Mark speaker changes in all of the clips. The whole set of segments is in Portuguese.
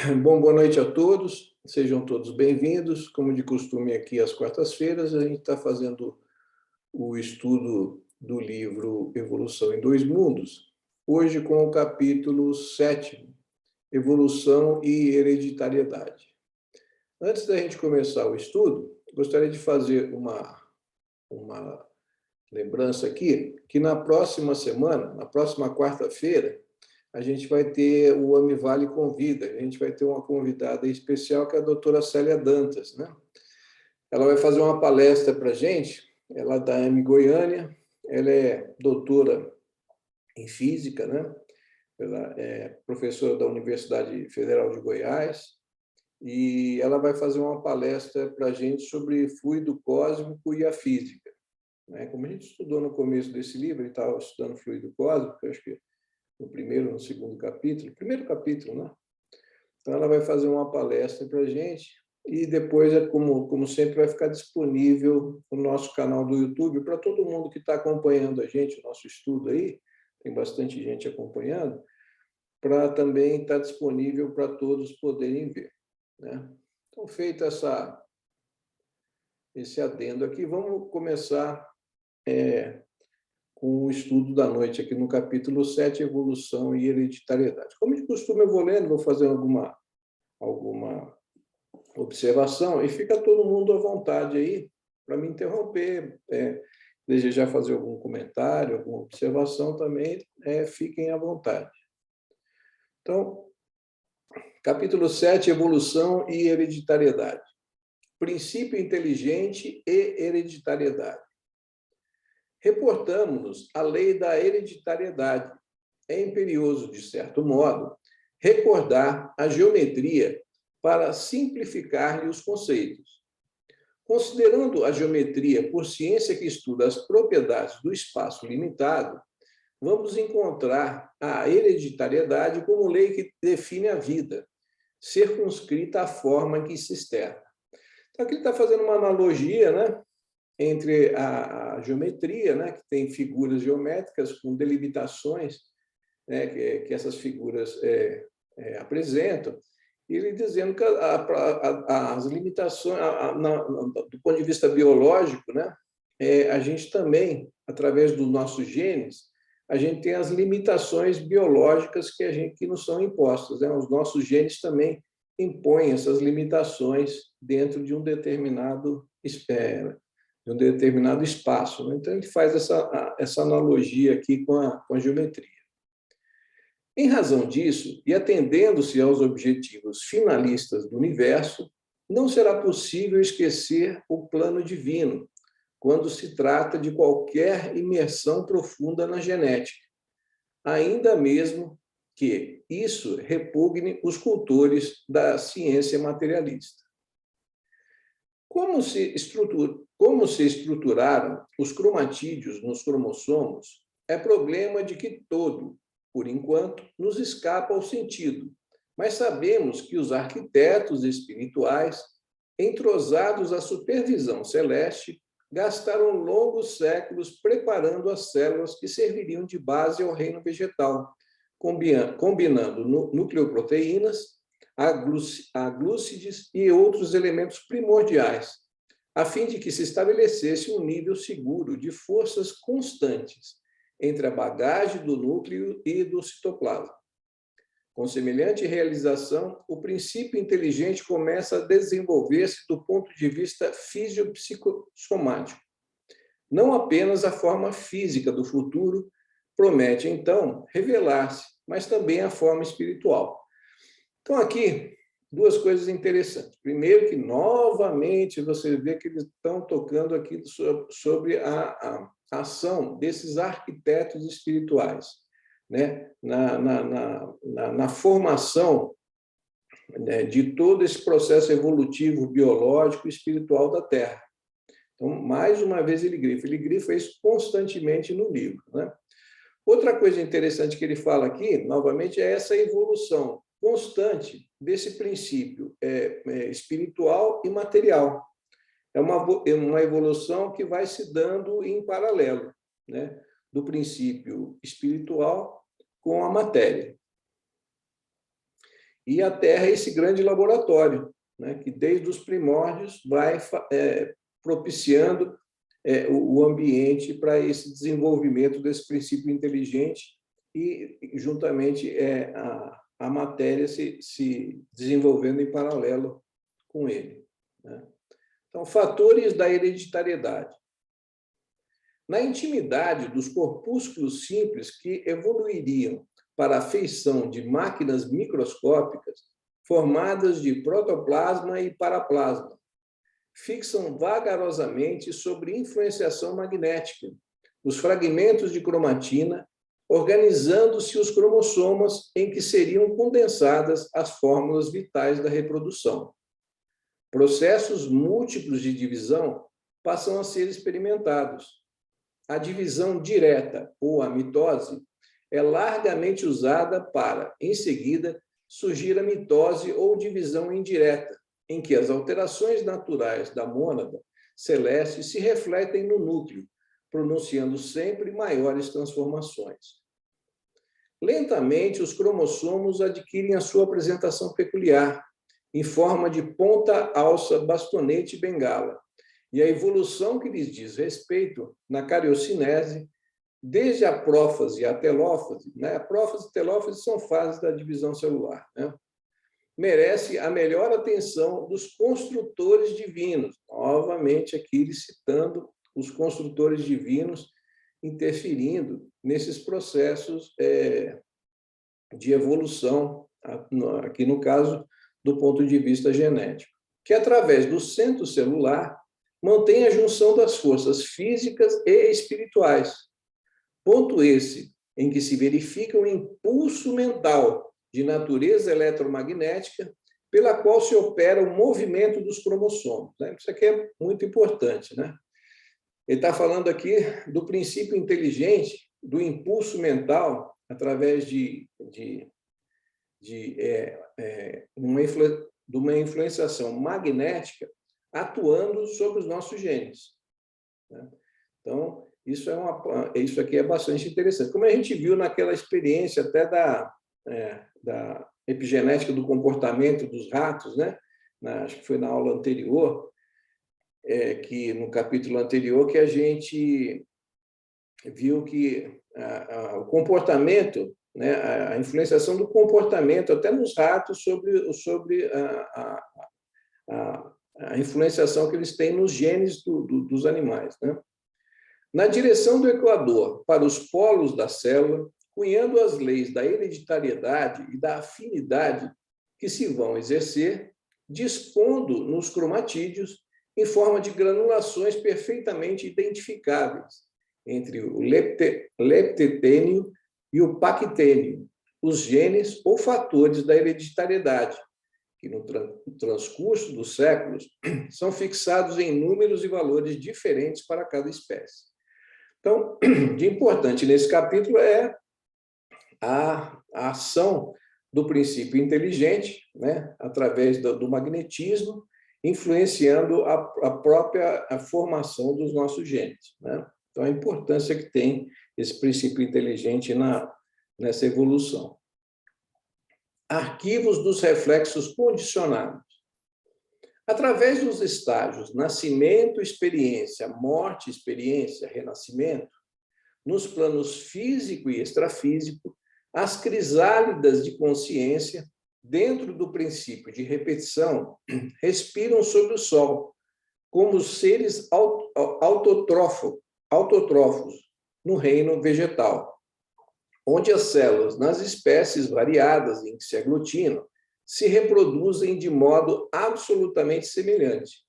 Speaker 1: Bom, boa noite a todos, sejam todos bem-vindos. Como de costume, aqui às quartas-feiras, a gente está fazendo o estudo do livro Evolução em Dois Mundos, hoje com o capítulo 7, Evolução e Hereditariedade. Antes da gente começar o estudo, gostaria de fazer uma lembrança aqui, que na próxima semana, na próxima quarta-feira, a gente vai ter o Amivale Convida, a gente vai ter uma convidada especial, que é a doutora Célia Dantas, né? Ela vai fazer uma palestra para a gente, ela é da AME Goiânia, ela é doutora em física, né? Ela é professora da Universidade Federal de Goiás, e ela vai fazer uma palestra para a gente sobre fluido cósmico e a física, né? Como a gente estudou no começo desse livro, ele estava estudando fluido cósmico, eu acho que no primeiro, no segundo capítulo, primeiro capítulo, né? Então, ela vai fazer uma palestra para a gente e depois, como sempre, vai ficar disponível no nosso canal do YouTube para todo mundo que está acompanhando a gente, o nosso estudo aí, tem bastante gente acompanhando, para também estar disponível para todos poderem ver, né? Então, feito esse adendo aqui, vamos começar com o estudo da noite aqui no capítulo 7, Evolução e Hereditariedade. Como de costume, eu vou lendo, vou fazer alguma observação, e fica todo mundo à vontade aí para me interromper, desejar fazer algum comentário, alguma observação também, fiquem à vontade. Então, capítulo 7, Evolução e Hereditariedade. Princípio inteligente e hereditariedade. Reportamos-nos à lei da hereditariedade. É imperioso, de certo modo, recordar a geometria para simplificar-lhe os conceitos. Considerando a geometria por ciência que estuda as propriedades do espaço limitado, vamos encontrar a hereditariedade como lei que define a vida, circunscrita à forma em que se externa. Então, aqui ele está fazendo uma analogia, né, entre a geometria, né, que tem figuras geométricas com delimitações, né, que essas figuras apresentam, e ele dizendo que as limitações, do ponto de vista biológico, né, a gente também, através dos nossos genes, a gente tem as limitações biológicas que nos são impostas, né? Os nossos genes também impõem essas limitações dentro de um determinado espaço, né? Então, ele faz essa analogia aqui com a geometria. Em razão disso, e atendendo-se aos objetivos finalistas do universo, não será possível esquecer o plano divino quando se trata de qualquer imersão profunda na genética, ainda mesmo que isso repugne os cultores da ciência materialista. Como se estruturaram os cromatídeos nos cromossomos é problema de que todo, por enquanto, nos escapa ao sentido, mas sabemos que os arquitetos espirituais, entrosados à supervisão celeste, gastaram longos séculos preparando as células que serviriam de base ao reino vegetal, combinando nucleoproteínas, aglúcides e outros elementos primordiais, a fim de que se estabelecesse um nível seguro de forças constantes entre a bagagem do núcleo e do citoplasma. Com semelhante realização, o princípio inteligente começa a desenvolver-se do ponto de vista fisiopsicossomático. Não apenas a forma física do futuro promete, então, revelar-se, mas também a forma espiritual. Então, aqui, duas coisas interessantes. Primeiro, que, novamente, você vê que eles estão tocando aqui sobre a ação desses arquitetos espirituais, né? na formação, né, de todo esse processo evolutivo, biológico e espiritual da Terra. Então, mais uma vez, ele grifa isso constantemente no livro, né? Outra coisa interessante que ele fala aqui, novamente, é essa evolução constante desse princípio espiritual e material. É uma evolução que vai se dando em paralelo, né, do princípio espiritual com a matéria. E a Terra é esse grande laboratório, né, que desde os primórdios vai propiciando o ambiente para esse desenvolvimento desse princípio inteligente e, juntamente, a matéria se desenvolvendo em paralelo com ele, né? Então, fatores da hereditariedade. Na intimidade dos corpúsculos simples que evoluiriam para a feição de máquinas microscópicas formadas de protoplasma e paraplasma, fixam vagarosamente sobre influenciação magnética os fragmentos de cromatina, organizando-se os cromossomas em que seriam condensadas as fórmulas vitais da reprodução. Processos múltiplos de divisão passam a ser experimentados. A divisão direta, ou a mitose, é largamente usada para, em seguida, surgir a mitose ou divisão indireta, em que as alterações naturais da mônada celeste se refletem no núcleo, pronunciando sempre maiores transformações. Lentamente, os cromossomos adquirem a sua apresentação peculiar, em forma de ponta, alça, bastonete e bengala, e a evolução que lhes diz respeito na cariocinese, desde a prófase à telófase, né? A prófase e telófase são fases da divisão celular, né? Merece a melhor atenção dos construtores divinos. Novamente, aqui ele citando os construtores divinos interferindo nesses processos de evolução, aqui no caso, do ponto de vista genético, que através do centro celular mantém a junção das forças físicas e espirituais. Ponto esse em que se verifica um impulso mental de natureza eletromagnética pela qual se opera o movimento dos cromossomos, né? Isso aqui é muito importante, né? Ele está falando aqui do princípio inteligente, do impulso mental, através de uma influenciação magnética atuando sobre os nossos genes, né? Então, isso aqui é bastante interessante. Como a gente viu naquela experiência até da epigenética do comportamento dos ratos, né? Acho que foi na aula anterior, que no capítulo anterior, que a gente viu que o comportamento, né, a influenciação do comportamento, até nos ratos, sobre a influenciação que eles têm nos genes dos animais, né? Na direção do Equador, para os polos da célula, cunhando as leis da hereditariedade e da afinidade que se vão exercer, dispondo nos cromatídeos em forma de granulações perfeitamente identificáveis entre o leptetênio e o paquitênio, os genes ou fatores da hereditariedade, que no transcurso dos séculos são fixados em números e valores diferentes para cada espécie. Então, de importante nesse capítulo é a ação do princípio inteligente, né, através do magnetismo, influenciando a própria formação dos nossos genes, né? Então, a importância que tem esse princípio inteligente nessa evolução. Arquivos dos reflexos condicionados. Através dos estágios nascimento, experiência, morte, experiência, renascimento, nos planos físico e extrafísico, as crisálidas de consciência, dentro do princípio de repetição, respiram sobre o Sol, como seres autotrófos no reino vegetal, onde as células, nas espécies variadas em que se aglutinam, se reproduzem de modo absolutamente semelhante.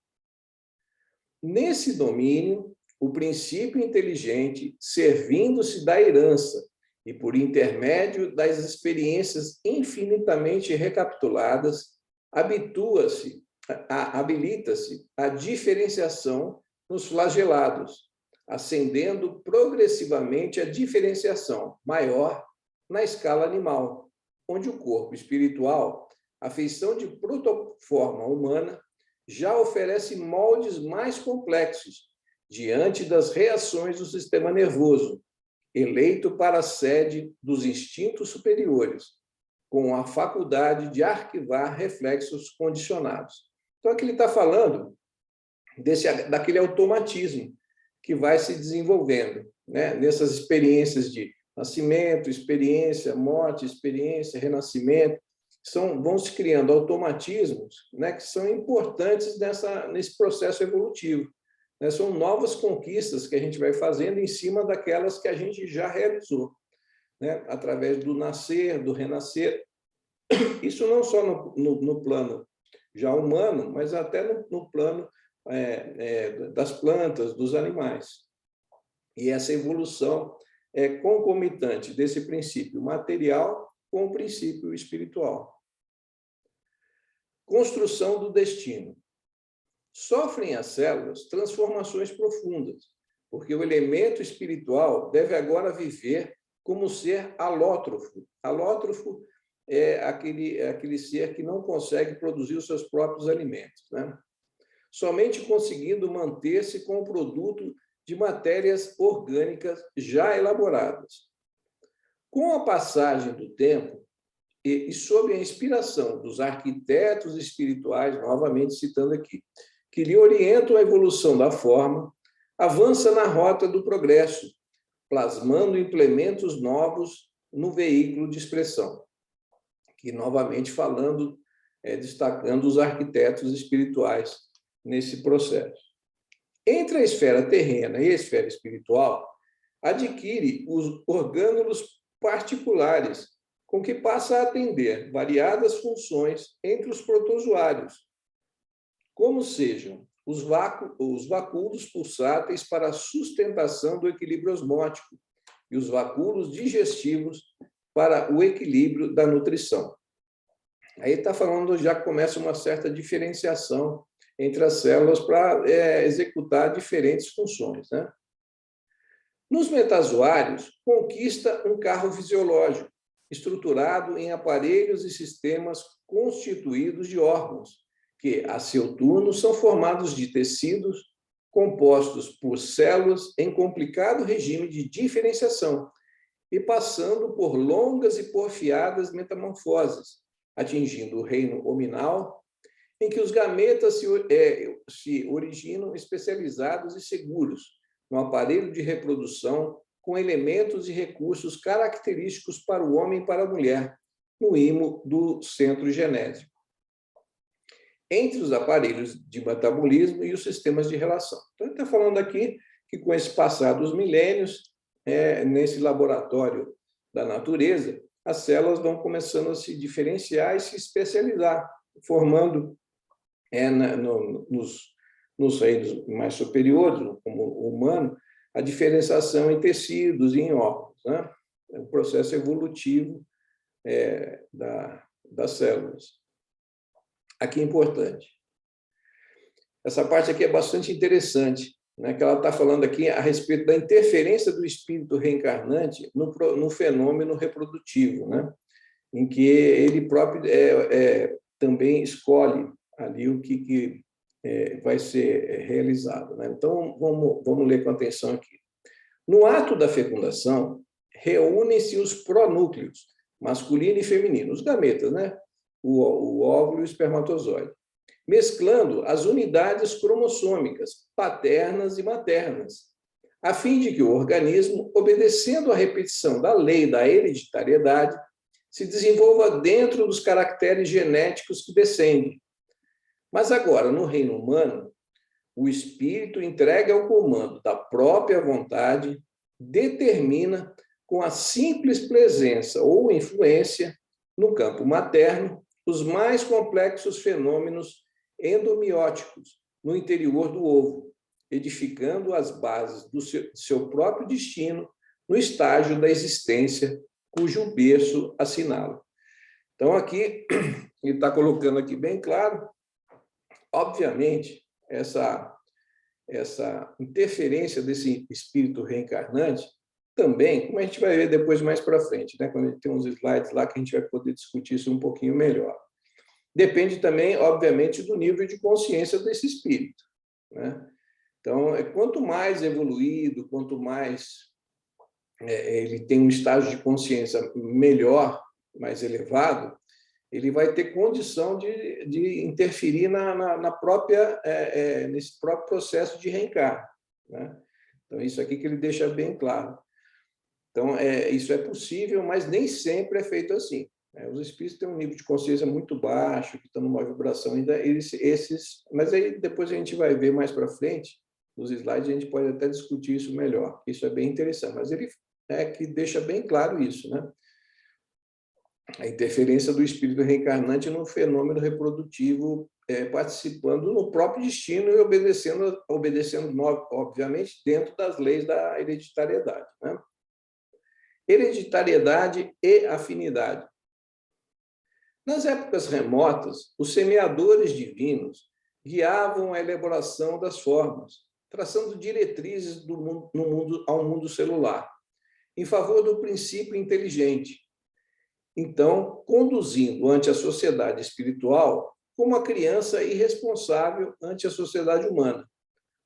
Speaker 1: Nesse domínio, o princípio inteligente, servindo-se da herança e por intermédio das experiências infinitamente recapituladas, habilita-se à diferenciação nos flagelados, ascendendo progressivamente a diferenciação maior na escala animal, onde o corpo espiritual, a feição de protoforma humana, já oferece moldes mais complexos diante das reações do sistema nervoso, eleito para a sede dos instintos superiores, com a faculdade de arquivar reflexos condicionados. Então, aqui ele está falando daquele automatismo que vai se desenvolvendo, né? Nessas experiências de nascimento, experiência, morte, experiência, renascimento, vão se criando automatismos, né, que são importantes nesse processo evolutivo. Né? São novas conquistas que a gente vai fazendo em cima daquelas que a gente já realizou, né? Através do nascer, do renascer. Isso não só no plano já humano, mas até no plano das plantas, dos animais. E essa evolução é concomitante desse princípio material com o princípio espiritual. Construção do destino. Sofrem as células transformações profundas, porque o elemento espiritual deve agora viver como ser alótrofo. Alótrofo é aquele ser que não consegue produzir os seus próprios alimentos, né? Somente conseguindo manter-se com o produto de matérias orgânicas já elaboradas. Com a passagem do tempo e sob a inspiração dos arquitetos espirituais, novamente citando aqui, que lhe orientam a evolução da forma, avança na rota do progresso, plasmando implementos novos no veículo de expressão. Que, novamente, falando, destacando os arquitetos espirituais nesse processo. Entre a esfera terrena e a esfera espiritual, adquire os orgânulos particulares, com que passa a atender variadas funções entre os protozoários, como sejam os vacúolos pulsáteis para a sustentação do equilíbrio osmótico e os vacúolos digestivos para o equilíbrio da nutrição. Aí está falando, já começa uma certa diferenciação entre as células para executar diferentes funções, né? Nos metazoários, conquista um carro fisiológico, estruturado em aparelhos e sistemas constituídos de órgãos, que, a seu turno, são formados de tecidos compostos por células em complicado regime de diferenciação e passando por longas e porfiadas metamorfoses, atingindo o reino hominal, em que os gametas se originam especializados e seguros no aparelho de reprodução com elementos e recursos característicos para o homem e para a mulher, no imo do centro genésico. Entre os aparelhos de metabolismo e os sistemas de relação. Então, ele está falando aqui que, com esse passar dos milênios, nesse laboratório da natureza, as células vão começando a se diferenciar e se especializar, formando nos reinos mais superiores, como o humano, a diferenciação em tecidos e em órgãos, né? É um processo evolutivo das células. Aqui é importante. Essa parte aqui é bastante interessante, né? Que ela está falando aqui a respeito da interferência do espírito reencarnante no fenômeno reprodutivo, né? Em que ele próprio também escolhe ali o que vai ser realizado, né? Então, vamos ler com atenção aqui. No ato da fecundação, reúnem-se os pronúcleos, masculino e feminino, os gametas, né? O óvulo e o espermatozoide, mesclando as unidades cromossômicas paternas e maternas, a fim de que o organismo, obedecendo à repetição da lei da hereditariedade, se desenvolva dentro dos caracteres genéticos que descendem. Mas agora, no reino humano, o espírito entregue ao comando da própria vontade determina, com a simples presença ou influência no campo materno, os mais complexos fenômenos endomióticos no interior do ovo, edificando as bases do seu próprio destino no estágio da existência cujo berço assinala. Então, aqui, ele está colocando aqui bem claro, obviamente, essa interferência desse espírito reencarnante também, como a gente vai ver depois mais para frente, né? Quando a gente tem uns slides lá que a gente vai poder discutir isso um pouquinho melhor. Depende também, obviamente, do nível de consciência desse espírito, né? Então, quanto mais evoluído, quanto mais ele tem um estágio de consciência melhor, mais elevado, ele vai ter condição de interferir nesse próprio processo de reencarne, né? Então, isso aqui que ele deixa bem claro. Então, isso é possível, mas nem sempre é feito assim. Os espíritos têm um nível de consciência muito baixo, que estão numa vibração ainda, mas aí depois a gente vai ver mais para frente, nos slides a gente pode até discutir isso melhor. Isso é bem interessante, mas ele que deixa bem claro isso, né? A interferência do espírito reencarnante no fenômeno reprodutivo, participando no próprio destino e obedecendo, obviamente, dentro das leis da hereditariedade, né? Hereditariedade e afinidade. Nas épocas remotas, os semeadores divinos guiavam a elaboração das formas, traçando diretrizes ao mundo celular, em favor do princípio inteligente, então conduzindo ante a sociedade espiritual como a criança irresponsável ante a sociedade humana.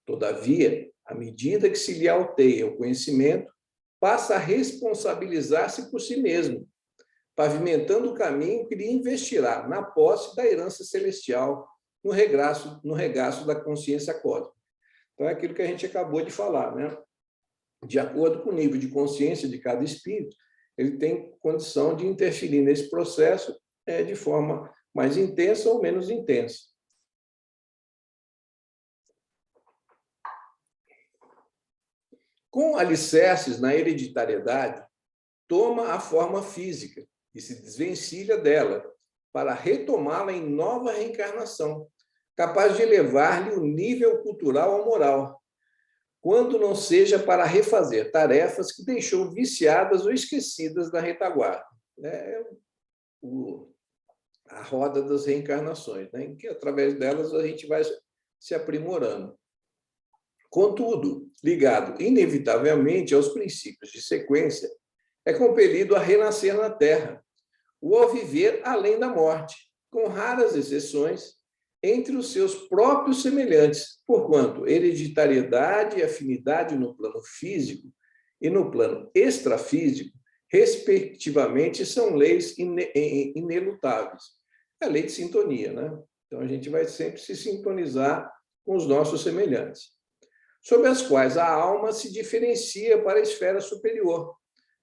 Speaker 1: Todavia, à medida que se lhe alteia o conhecimento, passa a responsabilizar-se por si mesmo, pavimentando o caminho que lhe investirá na posse da herança celestial no regaço da consciência cósmica. Então, é aquilo que a gente acabou de falar, né? De acordo com o nível de consciência de cada espírito, ele tem condição de interferir nesse processo de forma mais intensa ou menos intensa. Com alicerces na hereditariedade, toma a forma física e se desvencilha dela para retomá-la em nova reencarnação, capaz de elevar-lhe o nível cultural ou moral, quando não seja para refazer tarefas que deixou viciadas ou esquecidas na retaguarda. É a roda das reencarnações, né? Em que, através delas, a gente vai se aprimorando. Contudo, ligado inevitavelmente aos princípios de sequência, é compelido a renascer na Terra, ou a viver além da morte, com raras exceções, entre os seus próprios semelhantes, porquanto hereditariedade e afinidade no plano físico e no plano extrafísico, respectivamente, são leis inelutáveis. É a lei de sintonia, né? Então, a gente vai sempre se sintonizar com os nossos semelhantes, sobre as quais a alma se diferencia para a esfera superior,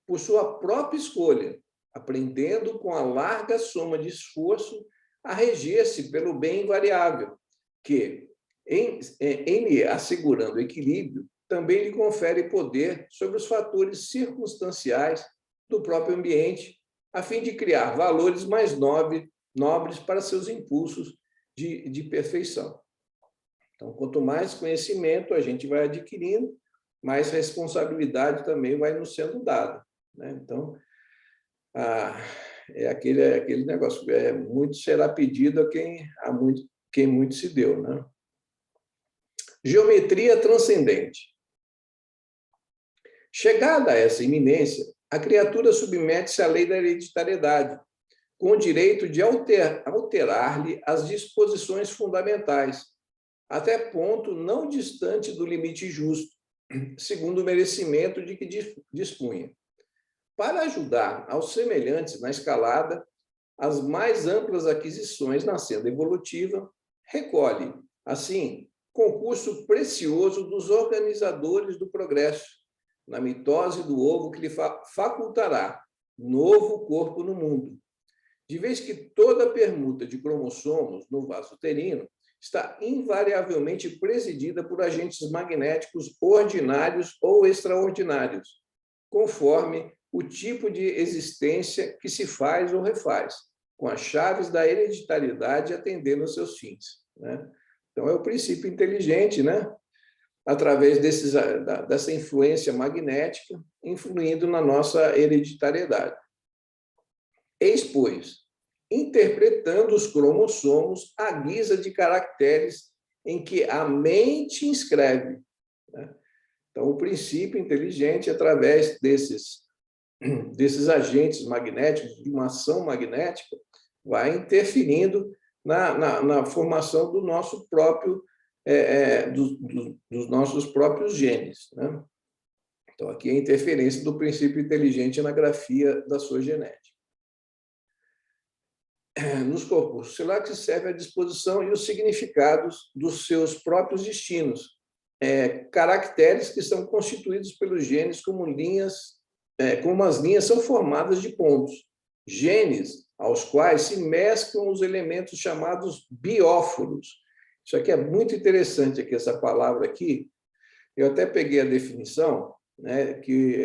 Speaker 1: por sua própria escolha, aprendendo com a larga soma de esforço a reger-se pelo bem invariável, que, em lhe assegurando equilíbrio, também lhe confere poder sobre os fatores circunstanciais do próprio ambiente, a fim de criar valores mais nobres para seus impulsos de perfeição. Então, quanto mais conhecimento a gente vai adquirindo, mais responsabilidade também vai nos sendo dada, né? Então, é aquele negócio, muito será pedido a quem muito se deu, né? Geometria transcendente. Chegada a essa iminência, a criatura submete-se à lei da hereditariedade, com o direito de alterar-lhe as disposições fundamentais, até ponto não distante do limite justo, segundo o merecimento de que dispunha. Para ajudar aos semelhantes na escalada, as mais amplas aquisições na senda evolutiva, recolhe, assim, concurso precioso dos organizadores do progresso, na mitose do ovo que lhe facultará novo corpo no mundo, de vez que toda permuta de cromossomos no vaso uterino está invariavelmente presidida por agentes magnéticos ordinários ou extraordinários, conforme o tipo de existência que se faz ou refaz, com as chaves da hereditariedade atendendo aos seus fins, né? Então, é o princípio inteligente, né? Através dessa influência magnética, influindo na nossa hereditariedade. Eis, pois, interpretando os cromossomos à guisa de caracteres em que a mente inscreve, né? Então, o princípio inteligente, através desses agentes magnéticos, de uma ação magnética, vai interferindo na formação do nosso próprio, dos nossos próprios genes, né? Então, aqui é a interferência do princípio inteligente na grafia da sua genética. nos corpos celulares que servem à disposição e os significados dos seus próprios destinos, caracteres que são constituídos pelos genes como linhas, como as linhas são formadas de pontos, genes aos quais se mesclam os elementos chamados bióforos. Isso aqui é muito interessante, aqui, essa palavra aqui. Eu até peguei a definição, né, que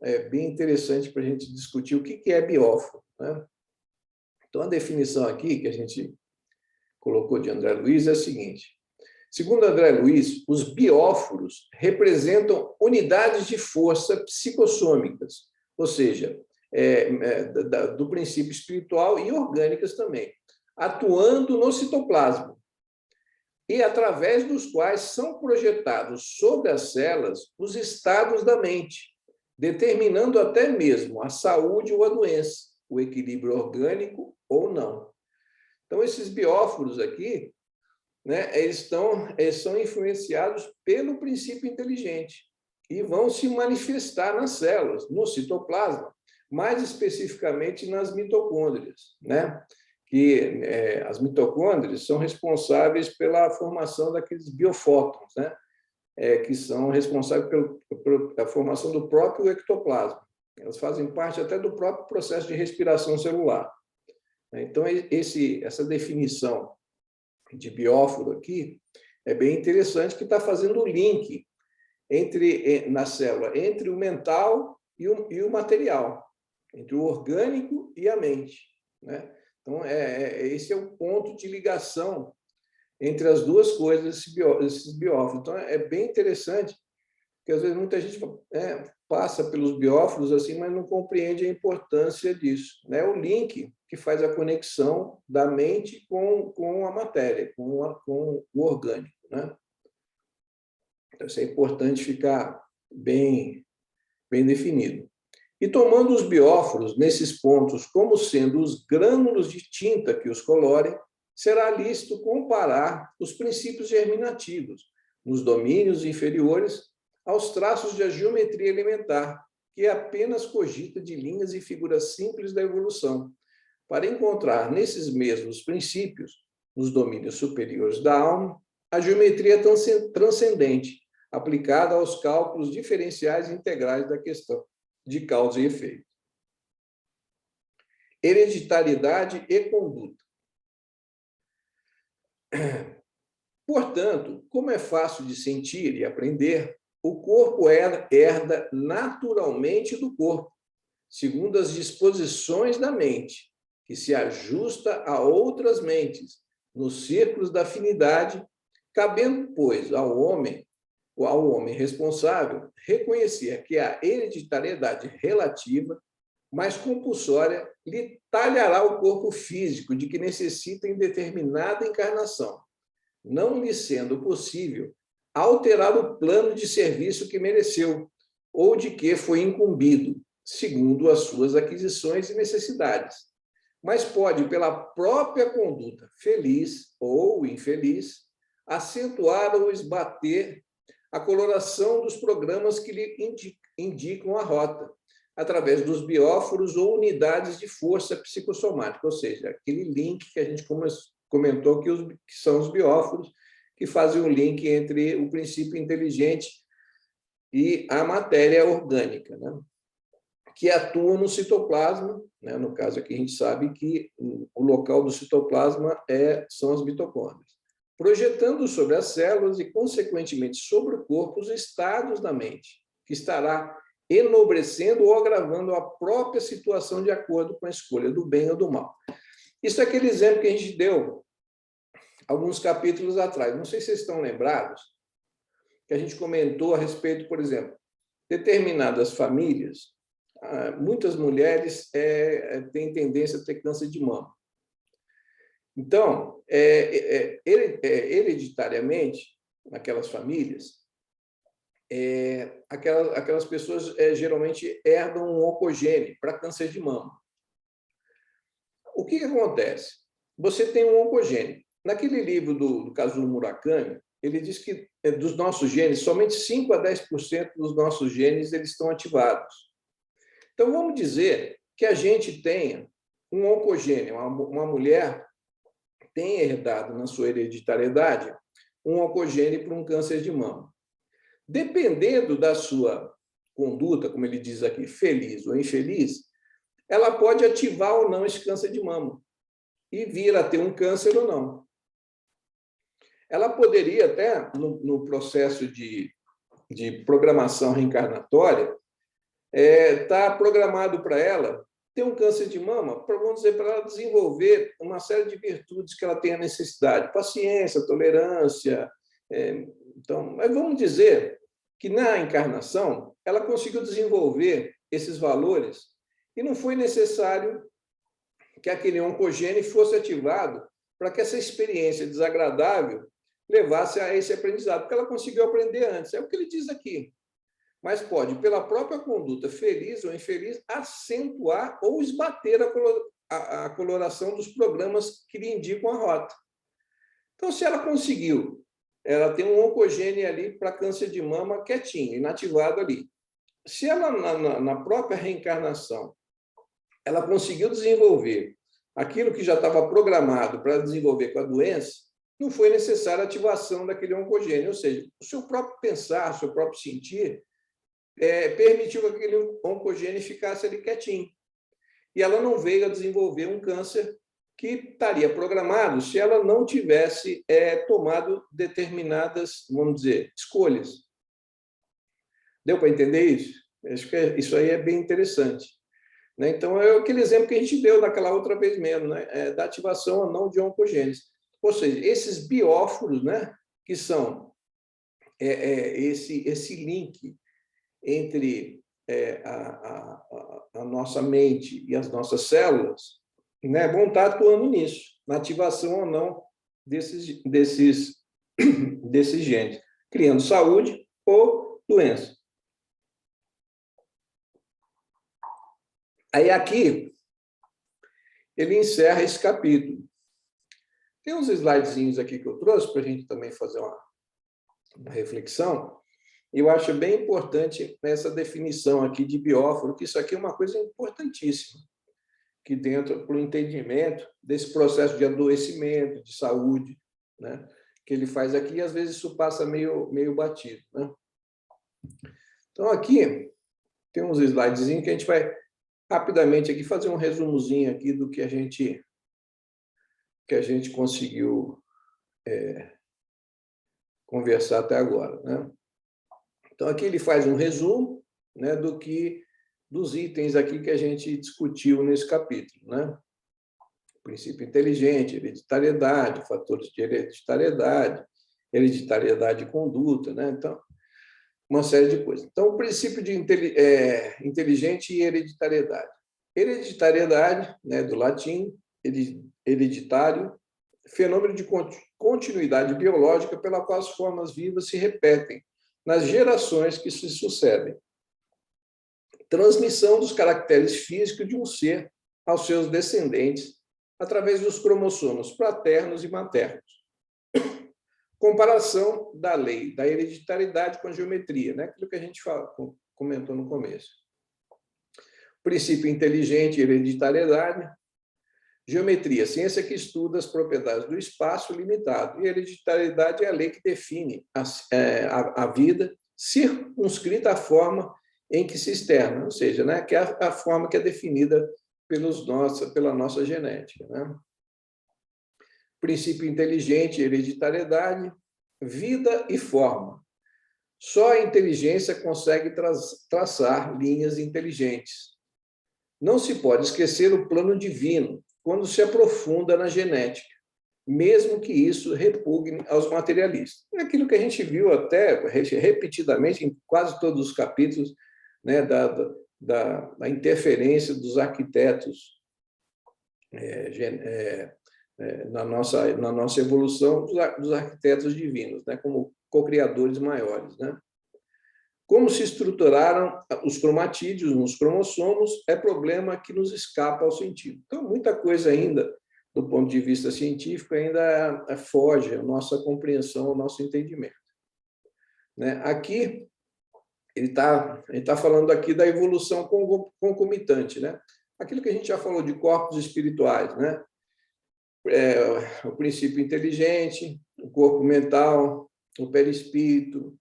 Speaker 1: é bem interessante para a gente discutir o que é bióforo, né? Então, a definição aqui que a gente colocou de André Luiz é a seguinte: segundo André Luiz, os bióforos representam unidades de força psicossômicas, ou seja, do princípio espiritual e orgânicas também, atuando no citoplasma, e através dos quais são projetados sobre as células os estados da mente, determinando até mesmo a saúde ou a doença, o equilíbrio orgânico ou não. Então, esses bióforos aqui, né, eles são influenciados pelo princípio inteligente e vão se manifestar nas células, no citoplasma, mais especificamente nas mitocôndrias, né? Que as mitocôndrias são responsáveis pela formação daqueles biofótons, né? Que são responsáveis pela formação do próprio ectoplasma. Elas fazem parte até do próprio processo de respiração celular. Então, essa definição de bióforo aqui é bem interessante, que está fazendo o link na célula entre o mental e o material, entre o orgânico e a mente, né? Então, esse é o ponto de ligação entre as duas coisas, esses bióforos. Então, é bem interessante, porque às vezes muita gente passa pelos bióforos assim, mas não compreende a importância disso, né? O link que faz a conexão da mente com a matéria, com o orgânico, né? Então, isso é importante ficar bem definido. E tomando os bióforos nesses pontos como sendo os grânulos de tinta que os colorem, será lícito comparar os princípios germinativos nos domínios inferiores aos traços da geometria elementar, que apenas cogita de linhas e figuras simples da evolução, para encontrar nesses mesmos princípios, nos domínios superiores da alma, a geometria transcendente, aplicada aos cálculos diferenciais integrais da questão de causa e efeito. Hereditariedade e conduta. Portanto, como é fácil de sentir e aprender, o corpo herda naturalmente do corpo, segundo as disposições da mente, que se ajusta a outras mentes, nos círculos da afinidade, cabendo, pois, ao homem responsável reconhecer que a hereditariedade relativa, mas compulsória, lhe talhará o corpo físico de que necessita em determinada encarnação, não lhe sendo possível alterar o plano de serviço que mereceu ou de que foi incumbido, segundo as suas aquisições e necessidades, mas pode, pela própria conduta, feliz ou infeliz, acentuar ou esbater a coloração dos programas que lhe indicam a rota, através dos bióforos ou unidades de força psicossomática, ou seja, aquele link que a gente comentou que são os bióforos, que fazem o link entre o princípio inteligente e a matéria orgânica, né? Que atuam no citoplasma, né? No caso aqui a gente sabe que o local do citoplasma são as mitocôndrias, projetando sobre as células e, consequentemente, sobre o corpo, os estados da mente, que estará enobrecendo ou agravando a própria situação de acordo com a escolha do bem ou do mal. Isso é aquele exemplo que a gente deu alguns capítulos atrás. Não sei se vocês estão lembrados, que a gente comentou a respeito, por exemplo, determinadas famílias, muitas mulheres têm tendência a ter câncer de mama. Então, hereditariamente, naquelas famílias, aquelas pessoas geralmente herdam um oncogene para câncer de mama. O que acontece? Você tem um oncogene. Naquele livro do Kazuo Murakami, ele diz que dos nossos genes, somente 5 a 10% dos nossos genes eles estão ativados. Então, vamos dizer que a gente tenha um oncogênio, uma mulher tem herdado na sua hereditariedade um oncogênio para um câncer de mama. Dependendo da sua conduta, como ele diz aqui, feliz ou infeliz, ela pode ativar ou não esse câncer de mama e vir a ter um câncer ou não. Ela poderia até, no processo de programação reencarnatória, estar programado para ela ter um câncer de mama, vamos dizer, para ela desenvolver uma série de virtudes que ela tem a necessidade, paciência, tolerância. Então, mas vamos dizer que na encarnação ela conseguiu desenvolver esses valores e não foi necessário que aquele oncogênio fosse ativado para que essa experiência desagradável levasse a esse aprendizado, porque ela conseguiu aprender antes. É o que ele diz aqui. Mas pode, pela própria conduta, feliz ou infeliz, acentuar ou esbater a coloração dos programas que lhe indicam a rota. Então, se ela conseguiu, ela tem um oncogênio ali para câncer de mama quietinho, inativado ali. Se ela, na própria reencarnação, ela conseguiu desenvolver aquilo que já estava programado para desenvolver com a doença, não foi necessária a ativação daquele oncogênio, ou seja, o seu próprio pensar, o seu próprio sentir, permitiu que aquele oncogênio ficasse ali quietinho. E ela não veio a desenvolver um câncer que estaria programado se ela não tivesse tomado determinadas, vamos dizer, escolhas. Deu para entender isso? Acho que isso aí é bem interessante. Né? Então, é aquele exemplo que a gente deu naquela outra vez mesmo, né? Da ativação ou não de oncogênios. Ou seja, esses bióforos, né? Que são esse link entre a nossa mente e as nossas células, né? Vão estar atuando nisso, na ativação ou não desses genes, criando saúde ou doença. Aí aqui, ele encerra esse capítulo. Tem uns slidezinhos aqui que eu trouxe para a gente também fazer uma reflexão. Eu acho bem importante essa definição aqui de bióforo, que isso aqui é uma coisa importantíssima, que dentro para o entendimento desse processo de adoecimento, de saúde, né, que ele faz aqui, e às vezes isso passa meio batido. Né? Então, aqui tem uns slidezinhos que a gente vai rapidamente aqui fazer um resumozinho aqui do que a gente conseguiu conversar até agora, né? Então aqui ele faz um resumo, né, dos itens aqui que a gente discutiu nesse capítulo, né? Princípio inteligente, hereditariedade, fatores de hereditariedade de conduta, né? Então uma série de coisas. Então, o princípio de inteligente e hereditariedade. Hereditariedade, né, do latim, hereditário, fenômeno de continuidade biológica pela qual as formas vivas se repetem nas gerações que se sucedem. Transmissão dos caracteres físicos de um ser aos seus descendentes através dos cromossomos paternos e maternos. Comparação da lei da hereditariedade com a geometria, né? Aquilo que a gente comentou no começo. Princípio inteligente e hereditariedade. Geometria, ciência que estuda as propriedades do espaço limitado. E hereditariedade é a lei que define a vida circunscrita à forma em que se externa, ou seja, né? Que é a forma que é definida pela nossa genética. Né? Princípio inteligente, hereditariedade, vida e forma. Só a inteligência consegue traçar linhas inteligentes. Não se pode esquecer o plano divino quando se aprofunda na genética, mesmo que isso repugne aos materialistas. É aquilo que a gente viu até repetidamente em quase todos os capítulos, né, da interferência dos arquitetos na nossa evolução dos arquitetos divinos, né, como co-criadores maiores. Né? Como se estruturaram os cromatídeos nos cromossomos é problema que nos escapa ao sentido. Então, muita coisa ainda, do ponto de vista científico, ainda foge à nossa compreensão, ao nosso entendimento. Né? Aqui, ele tá falando aqui da evolução concomitante, né? aquilo que a gente já falou de corpos espirituais, né? O princípio inteligente, o corpo mental, o perispírito,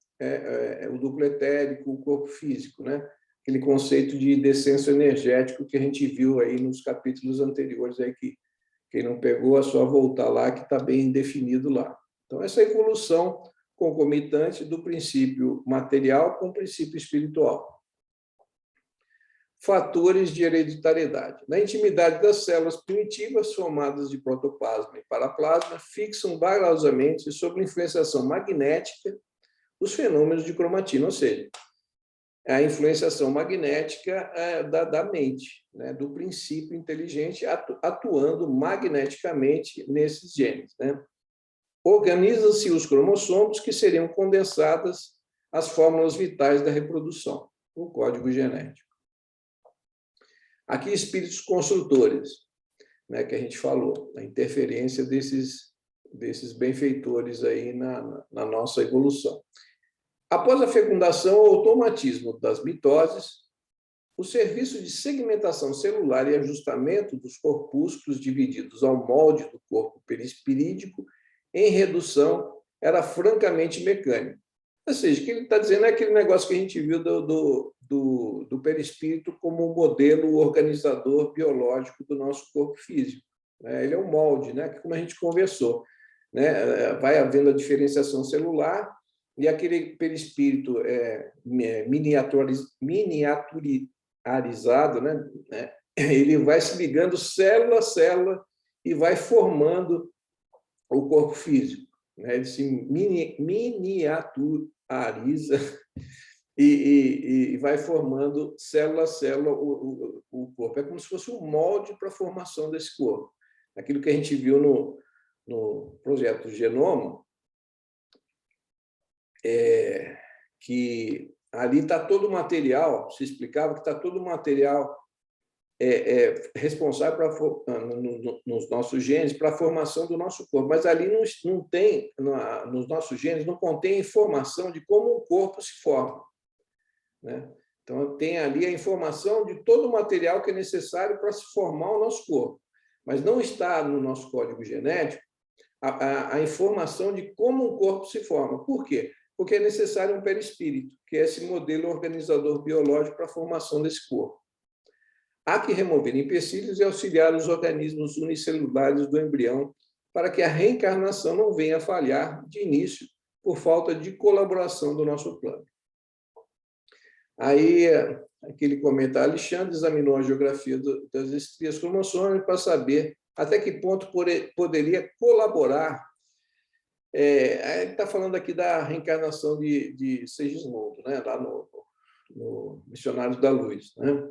Speaker 1: o duplo etérico, o corpo físico, né? Aquele conceito de descenso energético que a gente viu aí nos capítulos anteriores, aí que quem não pegou é só voltar lá, que está bem definido lá. Então, essa evolução concomitante do princípio material com o princípio espiritual. Fatores de hereditariedade. Na intimidade das células primitivas, formadas de protoplasma e paraplasma, fixam vagarosamente, sob influenciação magnética, os fenômenos de cromatina, ou seja, a influenciação magnética da mente, né, do princípio inteligente atuando magneticamente nesses genes. Né? Organizam-se os cromossomos que seriam condensadas as fórmulas vitais da reprodução, o código genético. Aqui, espíritos construtores, né, que a gente falou, a interferência desses benfeitores aí na nossa evolução. Após a fecundação ou automatismo das mitoses, o serviço de segmentação celular e ajustamento dos corpúsculos divididos ao molde do corpo perispirídico em redução era francamente mecânico. Ou seja, o que ele está dizendo é aquele negócio que a gente viu do perispírito como um modelo organizador biológico do nosso corpo físico. Ele é um molde, né? Como a gente conversou. Né? Vai havendo a diferenciação celular e aquele perispírito miniaturizado, né? Ele vai se ligando célula a célula e vai formando o corpo físico. Né? Ele se miniaturiza e vai formando célula a célula o corpo. É como se fosse um molde para a formação desse corpo. Aquilo que a gente viu no projeto Genoma, que ali está todo o material, se explicava que está todo o material responsável nos nossos genes para a formação do nosso corpo, mas ali não tem, nos nossos genes, não contém informação de como o corpo se forma. Né? Então, tem ali a informação de todo o material que é necessário para se formar o nosso corpo, mas não está no nosso código genético a informação de como um corpo se forma. Por quê? Porque é necessário um perispírito, que é esse modelo organizador biológico para a formação desse corpo. Há que remover empecilhos e auxiliar os organismos unicelulares do embrião para que a reencarnação não venha a falhar de início por falta de colaboração do nosso plano. Aí, aquele comentário, Alexandre examinou a geografia das estrias cromossômicas para saber até que ponto poderia colaborar. Ele está falando aqui da reencarnação de Segismundo, né? Lá no Missionários da Luz. Né?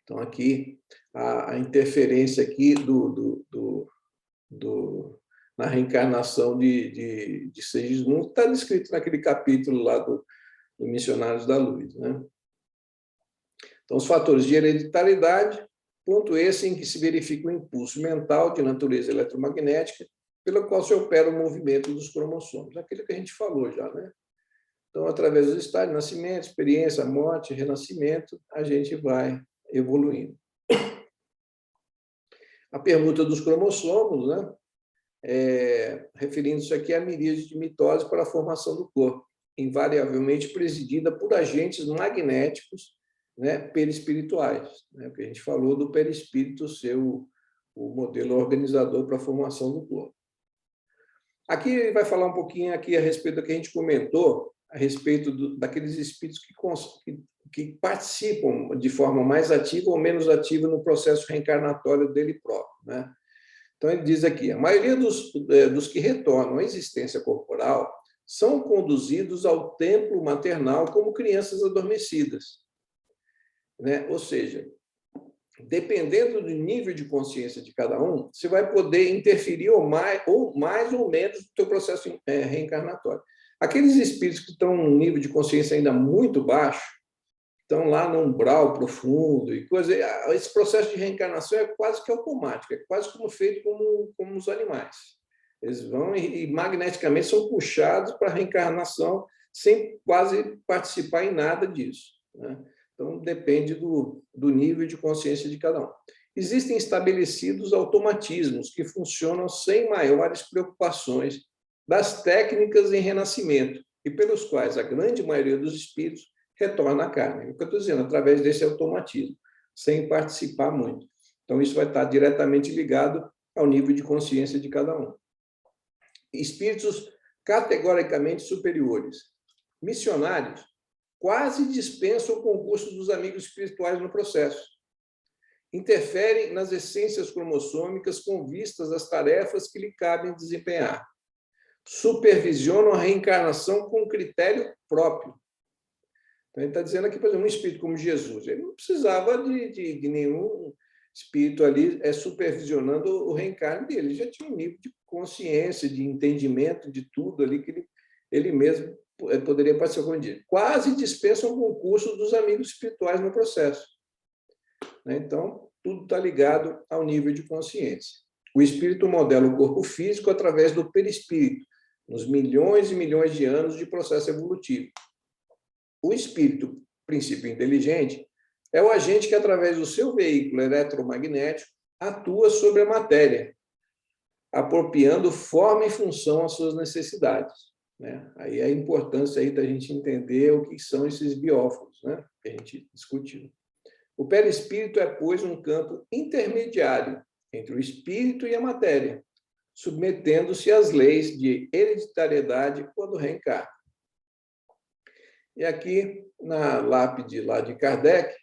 Speaker 1: Então, aqui, a interferência aqui na reencarnação de Segismundo está descrito naquele capítulo lá do Missionários da Luz. Né? Então, os fatores de hereditariedade, ponto esse em que se verifica o impulso mental de natureza eletromagnética, pelo qual se opera o movimento dos cromossomos. Aquilo que a gente falou já, né? Então, através dos estágios, nascimento, experiência, morte, renascimento, a gente vai evoluindo. A permuta dos cromossomos, né? Referindo-se aqui à miríade de mitose para a formação do corpo, invariavelmente presidida por agentes magnéticos, né, perispirituais, né? Porque a gente falou do perispírito ser o modelo organizador para a formação do corpo. Aqui ele vai falar um pouquinho aqui a respeito do que a gente comentou, a respeito daqueles espíritos que participam de forma mais ativa ou menos ativa no processo reencarnatório dele próprio. Né? Então, ele diz aqui, a maioria dos que retornam à existência corporal são conduzidos ao templo maternal como crianças adormecidas. Né? Ou seja, dependendo do nível de consciência de cada um, você vai poder interferir mais ou menos no seu processo reencarnatório. Aqueles espíritos que estão num nível de consciência ainda muito baixo, estão lá no umbral profundo e coisa, esse processo de reencarnação é quase que automático, é quase como feito como os animais. Eles vão e magneticamente são puxados para a reencarnação sem quase participar em nada disso. Né? Então, depende do nível de consciência de cada um. Existem estabelecidos automatismos que funcionam sem maiores preocupações das técnicas em renascimento e pelos quais a grande maioria dos espíritos retorna à carne. O que eu estou dizendo, através desse automatismo, sem participar muito. Então, isso vai estar diretamente ligado ao nível de consciência de cada um. Espíritos categoricamente superiores. Missionários quase dispensam o concurso dos amigos espirituais no processo. Interferem nas essências cromossômicas com vistas às tarefas que lhe cabem desempenhar. Supervisionam a reencarnação com critério próprio. Então, ele está dizendo aqui, por exemplo, um espírito como Jesus, ele não precisava de nenhum espírito ali supervisionando o reencarne dele, ele já tinha um nível de consciência, de entendimento de tudo ali que ele mesmo poderia participar, como diz. Quase dispensam o concurso dos amigos espirituais no processo. Então, tudo está ligado ao nível de consciência. O espírito modela o corpo físico através do perispírito, nos milhões e milhões de anos de processo evolutivo. O espírito, princípio inteligente, é o agente que, através do seu veículo eletromagnético, atua sobre a matéria, apropriando forma e função às suas necessidades. Aí a importância aí da gente entender o que são esses bióforos, que a gente discutiu. O perispírito é, pois, um campo intermediário entre o espírito e a matéria, submetendo-se às leis de hereditariedade quando reencarna. E aqui, na lápide lá de Kardec,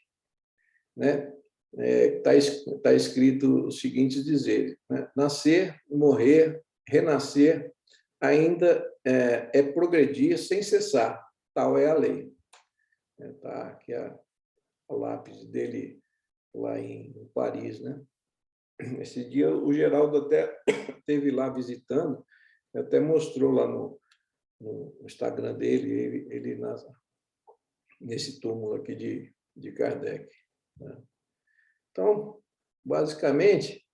Speaker 1: está escrito os seguintes dizeres: nascer, morrer, renascer, ainda é progredir sem cessar, tal é a lei. Está aqui a lápide dele lá em Paris. Esse dia o Geraldo até esteve lá visitando, até mostrou lá no Instagram dele, ele nesse túmulo aqui de Kardec. Então, basicamente,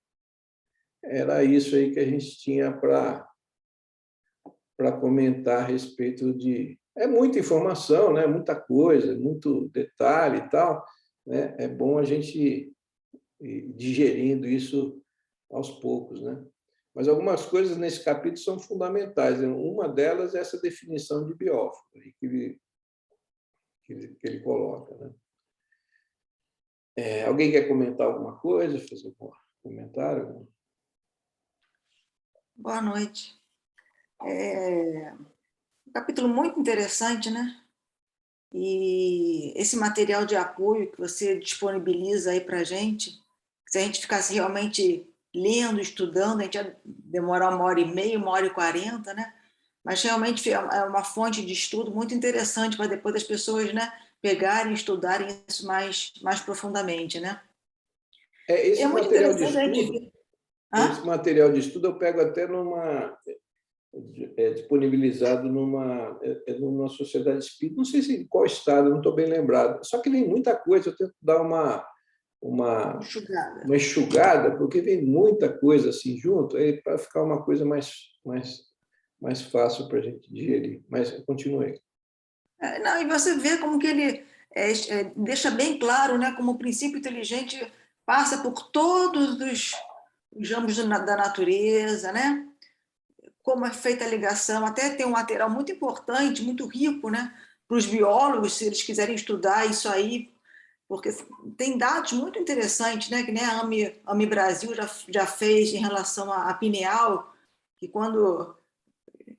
Speaker 1: era isso aí que a gente tinha para comentar a respeito de... É muita informação, muita coisa, muito detalhe e tal. É bom a gente ir digerindo isso aos poucos. Mas algumas coisas nesse capítulo são fundamentais. Uma delas é essa definição de bióforo que ele coloca. Alguém quer comentar alguma coisa? Fazer algum comentário?
Speaker 2: Boa noite. Um capítulo muito interessante, E esse material de apoio que você disponibiliza aí para a gente, se a gente ficasse realmente lendo, estudando, a gente ia demorar 1h30, 1h40, Mas realmente é uma fonte de estudo muito interessante para depois as pessoas, pegarem e estudarem isso mais profundamente,
Speaker 1: Esse
Speaker 2: muito
Speaker 1: material de
Speaker 2: interessante a gente
Speaker 1: estudo,
Speaker 2: ver.
Speaker 1: esse material de estudo eu pego até disponibilizado numa sociedade espírita, não sei se em qual estado, não estou bem lembrado. Só que vem muita coisa, eu tento dar uma enxugada, porque vem muita coisa assim junto, para ficar uma coisa mais fácil para a gente digerir. Mas continue.
Speaker 2: Não, e você vê como que ele deixa bem claro, como o princípio inteligente passa por todos os ramos da natureza, como é feita a ligação, até tem um material muito importante, muito rico, para os biólogos, se eles quiserem estudar isso aí, porque tem dados muito interessantes, que nem a AMI Brasil já fez em relação à pineal, que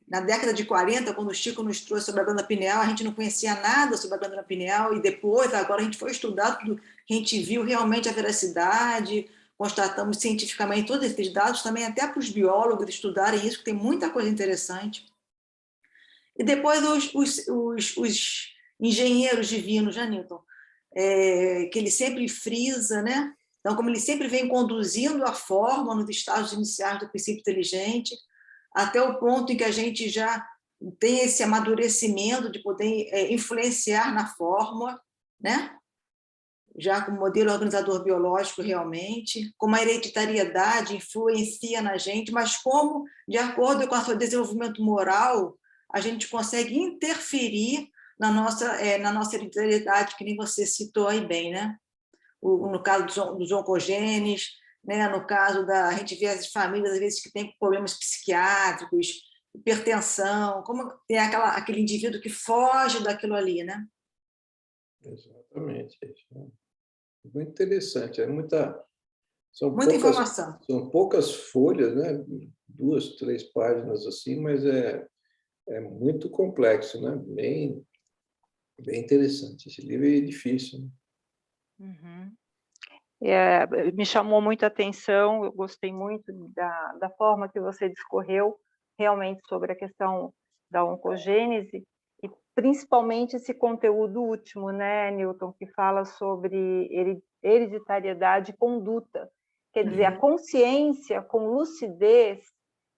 Speaker 2: na década de 40, quando o Chico nos trouxe sobre a glândula pineal, a gente não conhecia nada sobre a glândula pineal, e depois, agora a gente foi estudar tudo, a gente viu realmente a veracidade, constatamos cientificamente todos esses dados, também até para os biólogos estudarem isso, que tem muita coisa interessante. E depois os engenheiros divinos, Newton, que ele sempre frisa, Então, como ele sempre vem conduzindo a forma nos estágios iniciais do princípio inteligente, até o ponto em que a gente já tem esse amadurecimento de poder influenciar na fórmula, já como modelo organizador biológico realmente, como a hereditariedade influencia na gente, mas como, de acordo com o seu desenvolvimento moral, a gente consegue interferir na nossa hereditariedade, que nem você citou aí bem, né? No caso dos oncogenes, né? No caso a gente vê as famílias, às vezes, que têm problemas psiquiátricos, hipertensão, como tem aquele indivíduo que foge daquilo ali, né?
Speaker 1: Exatamente. Muito interessante.
Speaker 2: Muita informação.
Speaker 1: São poucas folhas, né? 2, 3 páginas assim, mas é muito complexo, né? Bem interessante. Esse livro é difícil, né?
Speaker 3: Uhum. Me chamou muita atenção, eu gostei muito da forma que você discorreu realmente sobre a questão da oncogênese, e principalmente esse conteúdo último, né, Newton, que fala sobre hereditariedade e conduta. Quer dizer, a consciência com lucidez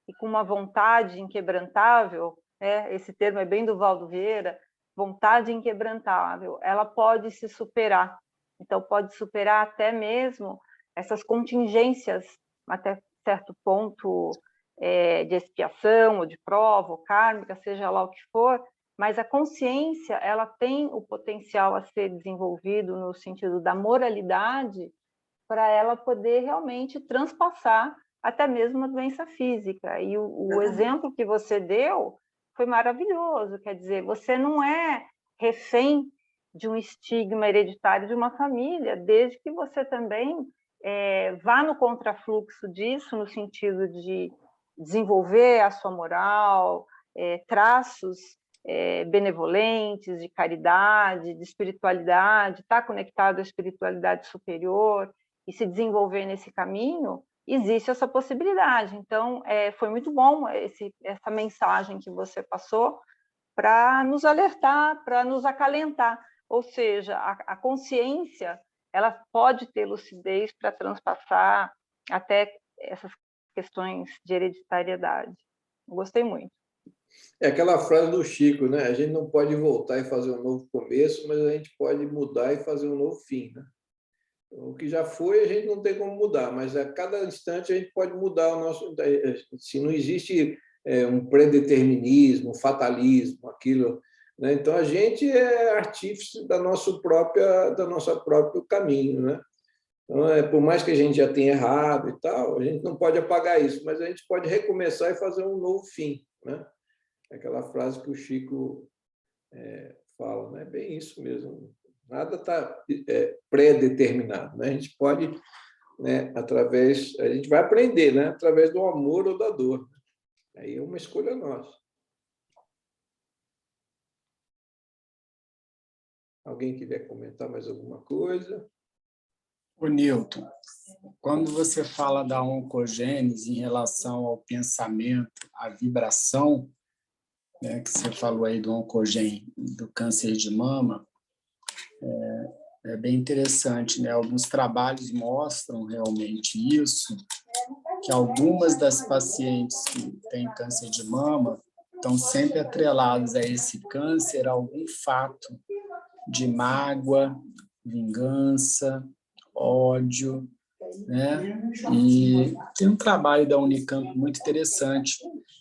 Speaker 3: e com uma vontade inquebrantável, né, esse termo é bem do Valdo Vieira, vontade inquebrantável, ela pode se superar. Então, pode superar até mesmo essas contingências, até certo ponto, de expiação, ou de prova, ou kármica, seja lá o que for, mas a consciência ela tem o potencial a ser desenvolvido no sentido da moralidade para ela poder realmente transpassar até mesmo a doença física. E o exemplo que você deu foi maravilhoso, quer dizer, você não é refém de um estigma hereditário de uma família, desde que você também vá no contrafluxo disso, no sentido de desenvolver a sua moral, traços benevolentes, de caridade, de espiritualidade, estar conectado à espiritualidade superior e se desenvolver nesse caminho, existe essa possibilidade. Então, foi muito bom essa mensagem que você passou para nos alertar, para nos acalentar. Ou seja, a consciência ela pode ter lucidez para transpassar até essas questões de hereditariedade. Gostei muito.
Speaker 1: É aquela frase do Chico, né? A gente não pode voltar e fazer um novo começo, mas a gente pode mudar e fazer um novo fim, né? O que já foi, a gente não tem como mudar, mas a cada instante a gente pode mudar o nosso... Se não existe um predeterminismo, um fatalismo, aquilo... Né? Então, a gente é artífice do nosso próprio caminho, né? Então, por mais que a gente já tenha errado e tal, a gente não pode apagar isso, mas a gente pode recomeçar e fazer um novo fim, né? Aquela frase que o Chico fala, né? Bem isso mesmo. Nada está pré-determinado, né? A gente pode, né, a gente vai aprender, né? Através do amor ou da dor. Aí é uma escolha nossa. Alguém quiser comentar mais alguma coisa?
Speaker 4: O Newton, quando você fala da oncogênese em relação ao pensamento, à vibração, né, que você falou aí do oncogene, do câncer de mama, é bem interessante, né? Alguns trabalhos mostram realmente isso, que algumas das pacientes que têm câncer de mama estão sempre atrelados a esse câncer a algum fato de mágoa, vingança, ódio, né? E tem um trabalho da Unicamp muito interessante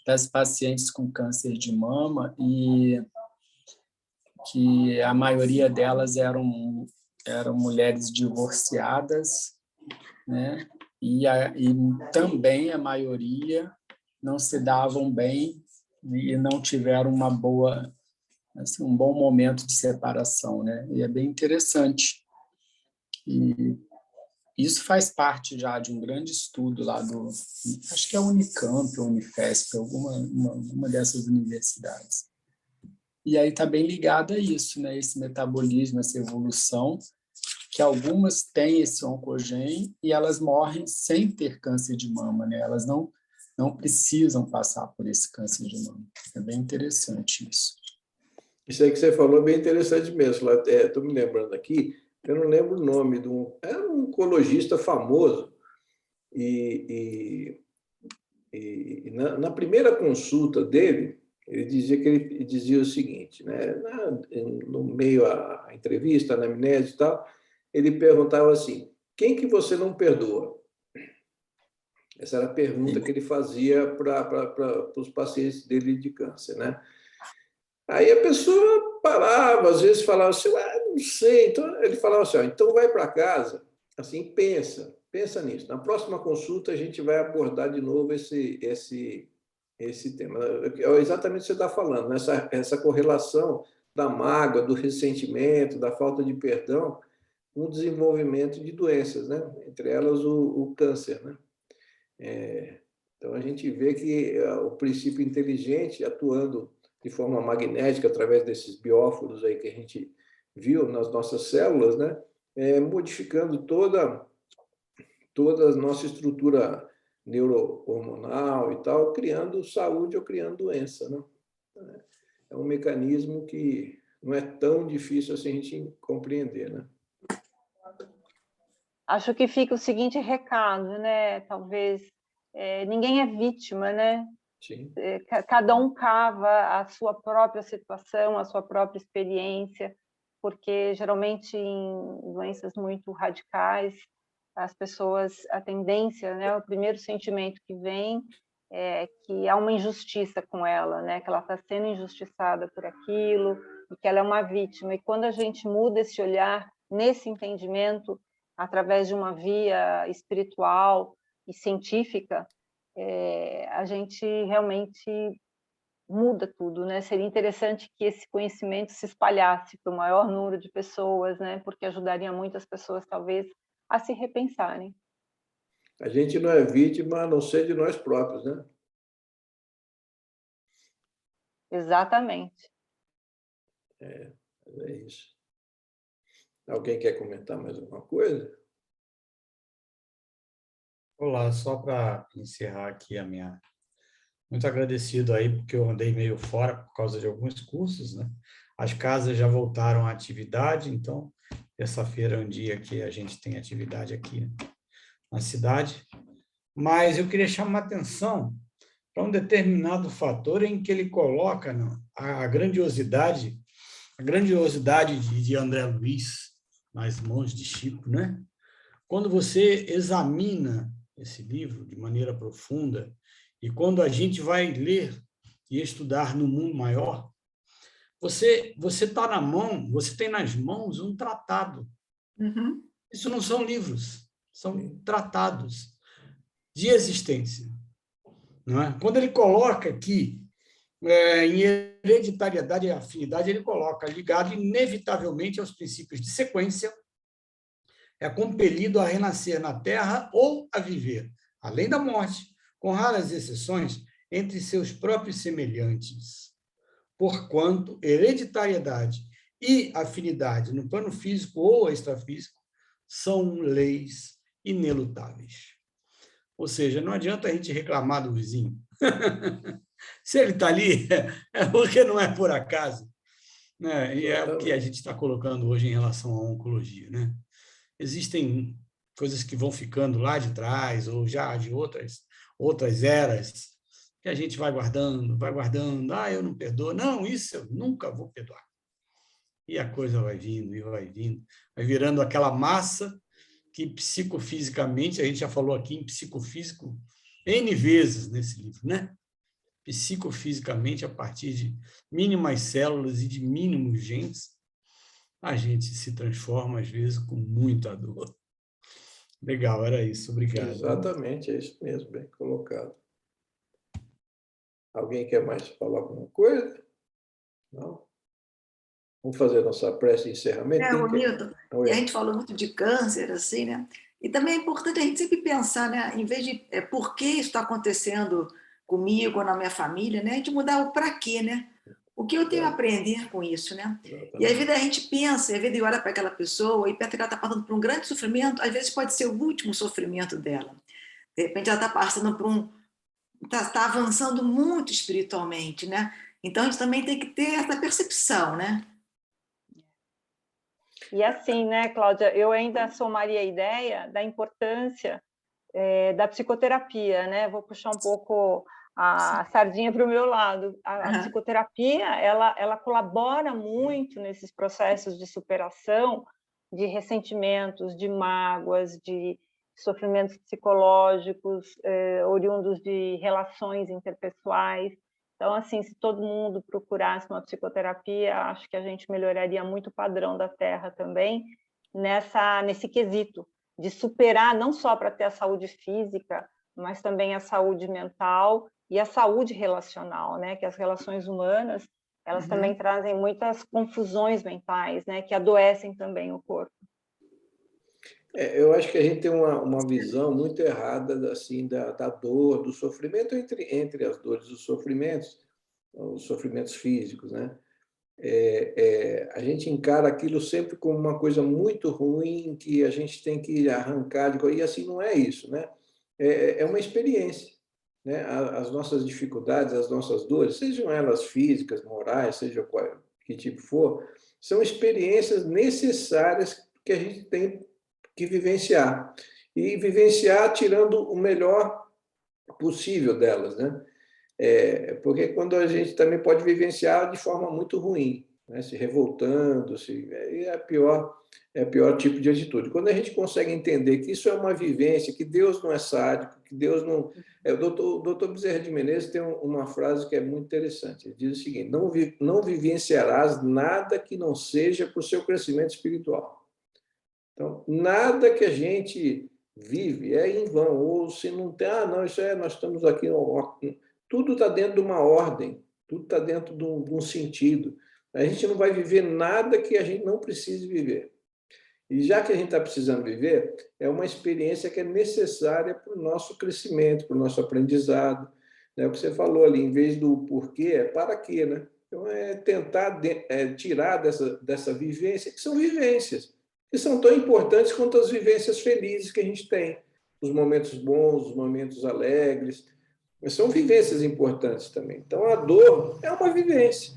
Speaker 4: das pacientes com câncer de mama e que a maioria delas eram mulheres divorciadas, né? E também a maioria não se davam bem e não tiveram uma boa, assim, um bom momento de separação, né? E é bem interessante. E isso faz parte já de um grande estudo lá acho que é a Unicamp, ou Unifesp, uma dessas universidades. E aí está bem ligado a isso, né? Esse metabolismo, essa evolução, que algumas têm esse oncogene e elas morrem sem ter câncer de mama, né? Elas não precisam passar por esse câncer de mama. É bem interessante isso.
Speaker 1: Isso aí que você falou é bem interessante mesmo. Estou me lembrando aqui, eu não lembro o nome era um oncologista famoso, e na primeira consulta dele, ele dizia o seguinte, né? No meio à entrevista, na amnésia e tal, ele perguntava assim: quem que você não perdoa? Essa era a pergunta que ele fazia para os pacientes dele de câncer, né? Aí a pessoa parava, às vezes falava assim, não sei. Então, ele falava assim, então vai para casa, assim, pensa nisso. Na próxima consulta, a gente vai abordar de novo esse tema. É exatamente o que você está falando, essa correlação da mágoa, do ressentimento, da falta de perdão, com o desenvolvimento de doenças, né? Entre elas o câncer, né? Então, a gente vê que o princípio inteligente, atuando de forma magnética, através desses bióforos aí que a gente viu nas nossas células, né? Modificando toda a nossa estrutura neurohormonal e tal, criando saúde ou criando doença, né? É um mecanismo que não é tão difícil assim a gente compreender, né?
Speaker 3: Acho que fica o seguinte recado, né? Talvez ninguém é vítima, né?
Speaker 1: Sim.
Speaker 3: Cada um cava a sua própria situação, a sua própria experiência, porque geralmente em doenças muito radicais, as pessoas, a tendência, né? O primeiro sentimento que vem é que há uma injustiça com ela, né? Que ela está sendo injustiçada por aquilo, e que ela é uma vítima. E quando a gente muda esse olhar, nesse entendimento, através de uma via espiritual e científica, a gente realmente muda tudo, né? Seria interessante que esse conhecimento se espalhasse para o maior número de pessoas, né? Porque ajudaria muitas pessoas, talvez, a se repensarem.
Speaker 1: A gente não é vítima a não ser de nós próprios, né?
Speaker 3: Exatamente.
Speaker 1: É isso. Alguém quer comentar mais alguma coisa?
Speaker 5: Olá, só para encerrar aqui a minha... Muito agradecido aí, porque eu andei meio fora por causa de alguns cursos, né? As casas já voltaram à atividade, então, terça-feira é um dia que a gente tem atividade aqui na cidade. Mas eu queria chamar a atenção para um determinado fator em que ele coloca a grandiosidade de André Luiz nas mãos de Chico, né? Quando você examina esse livro de maneira profunda, e quando a gente vai ler e estudar no mundo maior, você tem nas mãos um tratado.
Speaker 2: Uhum.
Speaker 5: Isso não são livros, são tratados de existência. Não é? Quando ele coloca aqui, em hereditariedade e afinidade, ele coloca ligado inevitavelmente aos princípios de sequência, é compelido a renascer na Terra ou a viver, além da morte, com raras exceções, entre seus próprios semelhantes. Porquanto hereditariedade e afinidade no plano físico ou extrafísico são leis inelutáveis. Ou seja, não adianta a gente reclamar do vizinho. Se ele está ali, é porque não é por acaso. Né? E é o que a gente está colocando hoje em relação à oncologia, né? Existem coisas que vão ficando lá de trás, ou já de outras eras, que a gente vai guardando, eu não perdoo. Não, isso eu nunca vou perdoar. E a coisa vai vindo, e vai vindo, vai virando aquela massa que psicofisicamente, a gente já falou aqui em psicofísico N vezes nesse livro, né? Psicofisicamente, a partir de mínimas células e de mínimos genes, a gente se transforma, às vezes, com muita dor. Legal, era isso. Obrigado.
Speaker 1: Exatamente, é isso mesmo, bem colocado. Alguém quer mais falar alguma coisa? Não? Vamos fazer a nossa prece de encerramento?
Speaker 2: Milton, e a gente falou muito de câncer, assim, né? E também é importante a gente sempre pensar, né? Em vez de por que isso está acontecendo comigo ou na minha família, né? A gente mudar o para quê, né? O que eu tenho a aprender com isso, né? E às vezes a gente pensa, às vezes olha para aquela pessoa e pensa que ela está passando por um grande sofrimento, às vezes pode ser o último sofrimento dela. De repente ela está passando por está avançando muito espiritualmente, né? Então a gente também tem que ter essa percepção, né?
Speaker 3: E assim, né, Cláudia, eu ainda somaria a ideia da importância da psicoterapia, né? Vou puxar um pouco a sardinha para o meu lado. A psicoterapia, ela colabora muito nesses processos de superação de ressentimentos, de mágoas, de sofrimentos psicológicos, oriundos de relações interpessoais. Então, assim, se todo mundo procurasse uma psicoterapia, acho que a gente melhoraria muito o padrão da Terra também, nesse quesito, de superar, não só para ter a saúde física, mas também a saúde mental e a saúde relacional, né? Que as relações humanas, elas também trazem muitas confusões mentais, né? Que adoecem também o corpo.
Speaker 1: Eu acho que a gente tem uma visão muito errada assim, da dor, do sofrimento, entre as dores e os sofrimentos físicos, né? A gente encara aquilo sempre como uma coisa muito ruim que a gente tem que arrancar, e assim não é isso, né? É uma experiência, né? As nossas dificuldades, as nossas dores, sejam elas físicas, morais, seja que tipo for, são experiências necessárias que a gente tem que vivenciar. E vivenciar tirando o melhor possível delas, né? Porque quando a gente também pode vivenciar de forma muito ruim, né? Se revoltando, é o pior tipo de atitude. Quando a gente consegue entender que isso é uma vivência, que Deus não é sádico, que Deus não... O doutor Bezerra de Menezes tem uma frase que é muito interessante. Ele diz o seguinte: não vivenciarás nada que não seja para o seu crescimento espiritual. Então, nada que a gente vive é em vão, ou se não tem, não, nós estamos aqui, tudo está dentro de uma ordem, tudo está dentro de um sentido. A gente não vai viver nada que a gente não precise viver. E já que a gente está precisando viver, é uma experiência que é necessária para o nosso crescimento, para o nosso aprendizado. Né? O que você falou ali, em vez do porquê, é para quê, né? Então, tentar tirar dessa vivência, que são vivências, que são tão importantes quanto as vivências felizes que a gente tem, os momentos bons, os momentos alegres, mas são vivências importantes também. Então, a dor é uma vivência,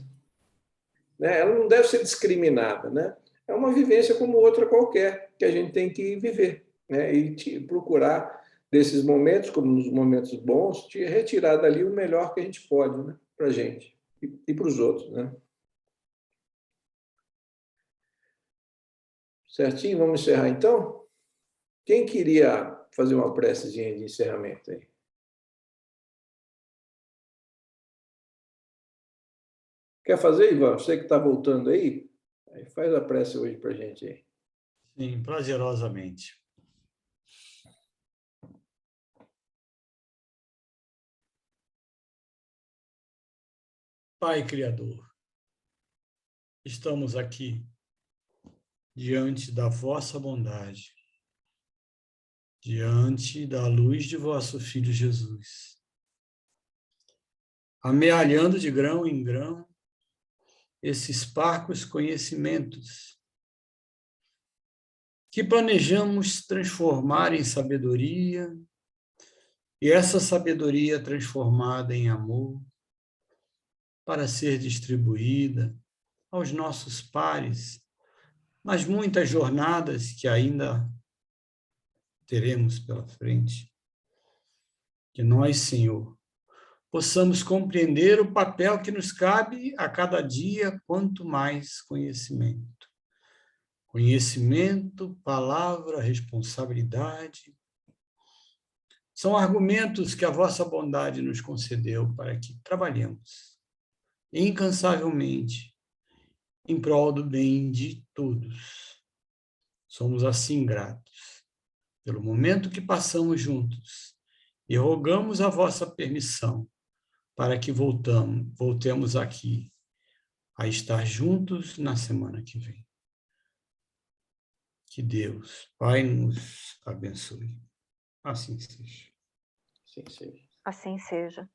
Speaker 1: né? Ela não deve ser discriminada, né? É uma vivência como outra qualquer, que a gente tem que viver, né? E procurar desses momentos, como nos momentos bons, retirar dali o melhor que a gente pode, né? Para a gente e para os outros, né? Certinho? Vamos encerrar, então? Quem queria fazer uma precezinha de encerramento aí? Quer fazer, Ivan? Você que está voltando aí, faz a prece hoje para a gente aí.
Speaker 5: Sim, prazerosamente. Pai Criador, estamos aqui diante da vossa bondade, diante da luz de vosso Filho Jesus, amealhando de grão em grão esses parcos conhecimentos que planejamos transformar em sabedoria, e essa sabedoria transformada em amor, para ser distribuída aos nossos pares, nas muitas jornadas que ainda teremos pela frente. Que nós, Senhor, possamos compreender o papel que nos cabe a cada dia, quanto mais conhecimento. Conhecimento, palavra, responsabilidade, são argumentos que a vossa bondade nos concedeu para que trabalhemos incansavelmente em prol do bem de todos. Somos assim gratos pelo momento que passamos juntos e rogamos a vossa permissão para que voltemos aqui a estar juntos na semana que vem. Que Deus, Pai, nos abençoe. Assim seja.
Speaker 1: Assim seja.
Speaker 3: Assim seja.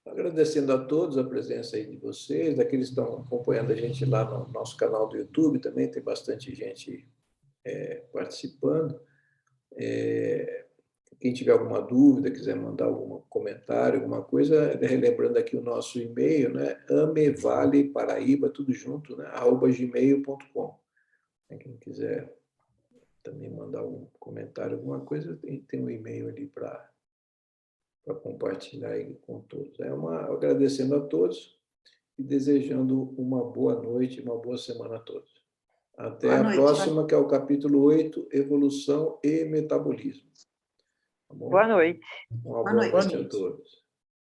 Speaker 1: Agradecendo a todos a presença aí de vocês, daqueles que estão acompanhando a gente lá no nosso canal do YouTube também, tem bastante gente participando. Quem tiver alguma dúvida, quiser mandar algum comentário, alguma coisa, relembrando aqui o nosso e-mail, né? amevaleparaíba, tudo junto, né? @gmail.com. Quem quiser também mandar algum comentário, alguma coisa, tem um e-mail ali para compartilhar aí com todos. Agradecendo a todos e desejando uma boa noite, uma boa semana a todos. Até a próxima, que é o capítulo 8, Evolução e Metabolismo. Tá bom?
Speaker 3: Boa noite.
Speaker 1: Uma boa noite a todos.